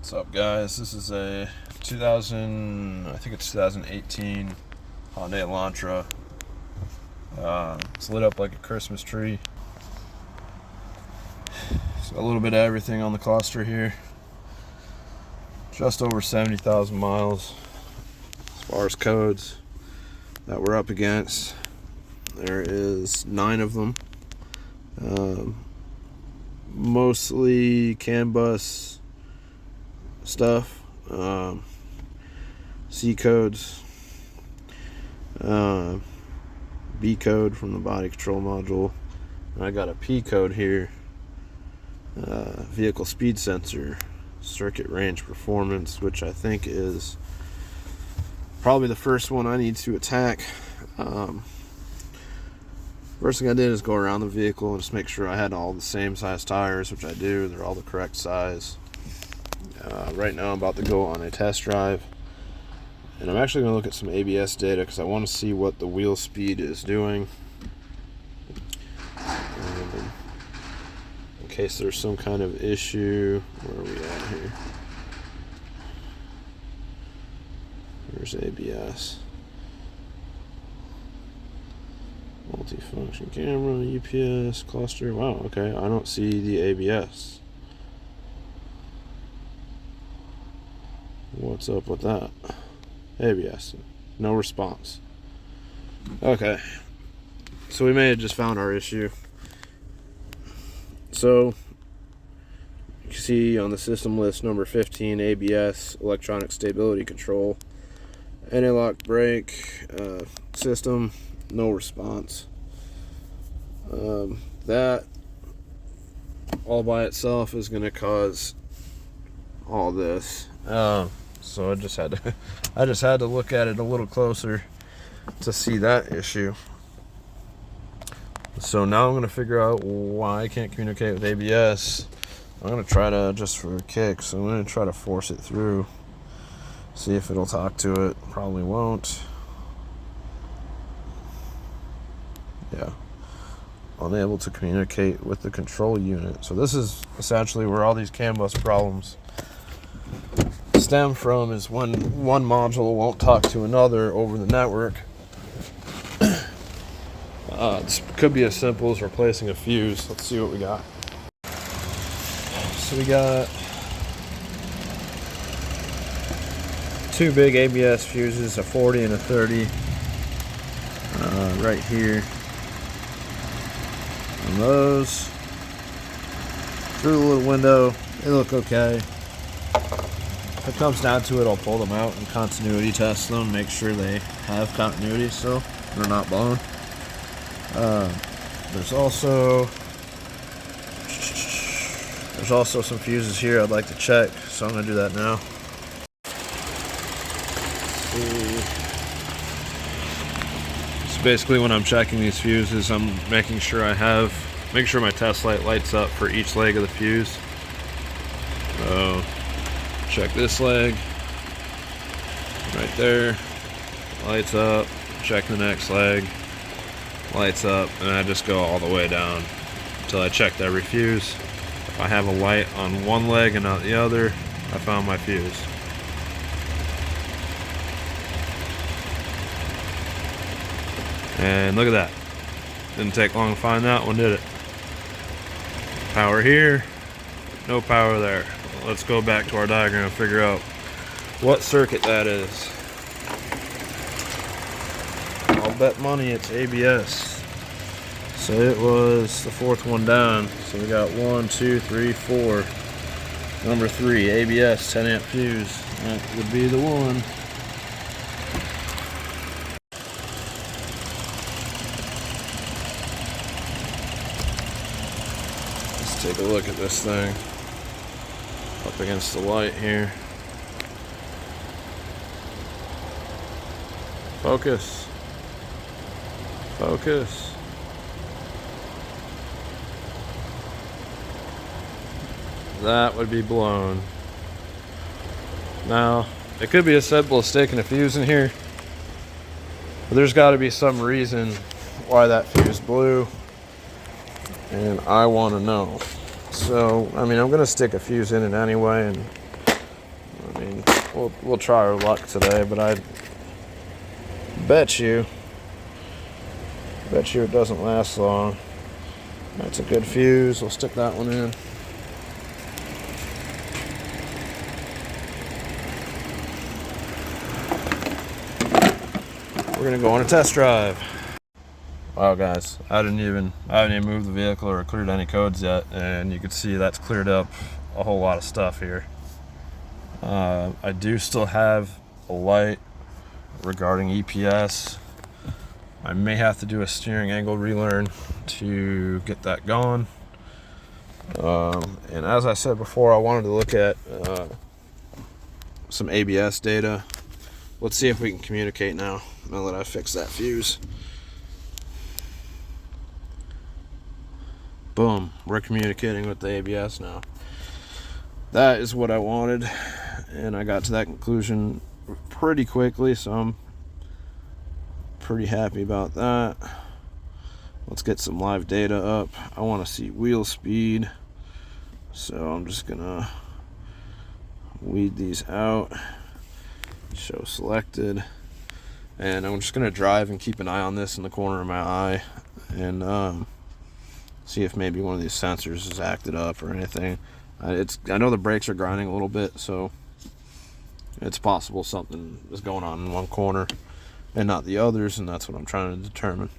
What's up, guys? This is a 2018 Honda Elantra. It's lit up like a Christmas tree. So a little bit of everything on the cluster here. Just over 70,000 miles as far as codes that we're up against. There is 9 of them. Mostly CAN bus stuff, C codes, B code from the body control module, and I got a P code here, vehicle speed sensor, circuit range performance, which I think is probably the first one I need to attack. First thing I did is go around the vehicle and just make sure I had all the same size tires, which I do. They're all the correct size. Right now I'm about to go on a test drive, and I'm actually going to look at some ABS data because I want to see what the wheel speed is doing, in case there's some kind of issue. Where are we at here? Here's ABS. Multifunction camera, UPS, cluster. Wow, okay, I don't see the ABS. What's up with that? ABS, no response. Okay, so we may have just found our issue. So you can see on the system list, number 15, ABS, electronic stability control, anti-lock brake system, no response. That all by itself is going to cause all this. So I just had to look at it a little closer to see that issue. So now I'm going to figure out why I can't communicate with ABS. I'm going to try to, just for kicks, I'm going to try to force it through, see if it'll talk to it. Probably won't. Yeah. Unable to communicate with the control unit. So this is essentially where all these CAN bus problems stem from, is when one module won't talk to another over the network. This could be as simple as replacing a fuse. Let's see what we got. So we got 2 big ABS fuses, a 40 and a 30, right here. And those, through the little window, they look okay. If it comes down to it, I'll pull them out and continuity test them, make sure they have continuity still, they're not blown. There's also some fuses here I'd like to check, so I'm going to do that now. So basically when I'm checking these fuses, I'm making sure make sure my test light lights up for each leg of the fuse. So check this leg, right there, lights up, check the next leg, lights up, and I just go all the way down until I checked every fuse. If I have a light on one leg and not the other, I found my fuse. And look at that. Didn't take long to find that one, did it? Power here, no power there. Let's go back to our diagram and figure out what circuit that is. I'll bet money it's ABS. So it was the 4th one down. So we got 1, 2, 3, 4. Number 3, ABS, 10 amp fuse. That would be the one. Let's take a look at this thing. Up against the light here. Focus. Focus. That would be blown. Now, it could be as simple as sticking a fuse in here, but there's got to be some reason why that fuse blew, and I want to know. So, I mean, I'm going to stick a fuse in it anyway and we'll try our luck today, but I bet you it doesn't last long. That's a good fuse. We'll stick that one in. We're gonna go on a test drive. Wow, guys, I haven't even moved the vehicle or cleared any codes yet, and you can see that's cleared up a whole lot of stuff here. I do still have a light regarding EPS. I may have to do a steering angle relearn to get that going. And as I said before, I wanted to look at some ABS data. Let's see if we can communicate now that I fixed that fuse. Boom, we're communicating with the ABS now. That is what I wanted, and I got to that conclusion pretty quickly, so I'm pretty happy about that. Let's get some live data up. I want to see wheel speed, so I'm just gonna weed these out, show selected, and I'm just gonna drive and keep an eye on this in the corner of my eye, and see if maybe one of these sensors is acted up or anything. I know the brakes are grinding a little bit, so it's possible something is going on in one corner and not the others, and that's what I'm trying to determine.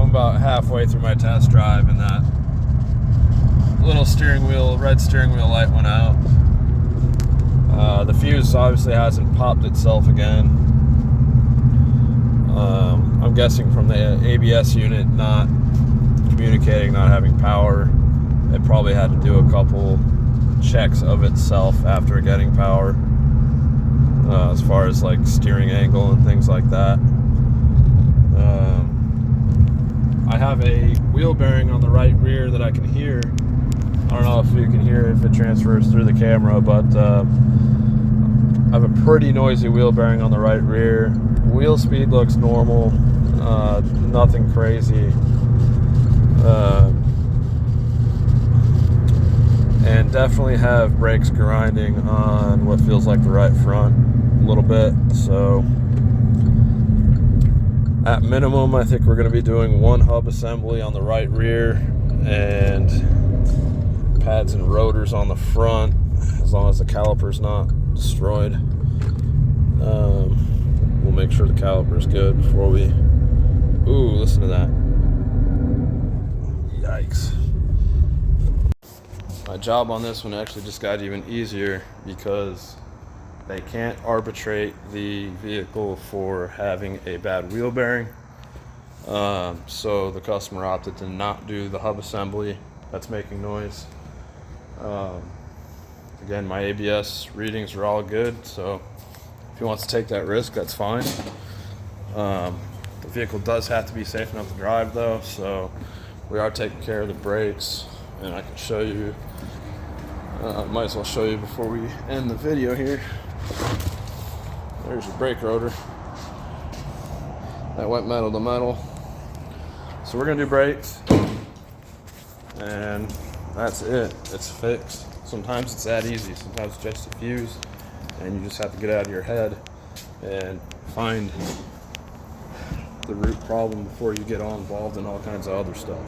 About halfway through my test drive, and that little red steering wheel light went out. The fuse obviously hasn't popped itself again. I'm guessing from the ABS unit not communicating, not having power. It probably had to do a couple checks of itself after getting power, as far as like steering angle and things like that. I have a wheel bearing on the right rear that I can hear. I don't know if you can hear if it transfers through the camera, but I have a pretty noisy wheel bearing on the right rear. Wheel speed looks normal, nothing crazy. And definitely have brakes grinding on what feels like the right front a little bit, so at minimum, I think we're going to be doing one hub assembly on the right rear and pads and rotors on the front, as long as the caliper's not destroyed. We'll make sure the caliper's good before we... Ooh, listen to that. Yikes. My job on this one actually just got even easier because they can't arbitrate the vehicle for having a bad wheel bearing. So the customer opted to not do the hub assembly that's making noise. Again, my ABS readings are all good, so if he wants to take that risk, that's fine. The vehicle does have to be safe enough to drive though, so we are taking care of the brakes, and I can show you, might as well show you before we end the video here. There's your brake rotor. That went metal to metal. So we're gonna do brakes, and that's it. It's fixed. Sometimes it's that easy. Sometimes it's just a fuse, and you just have to get out of your head and find the root problem before you get all involved in all kinds of other stuff.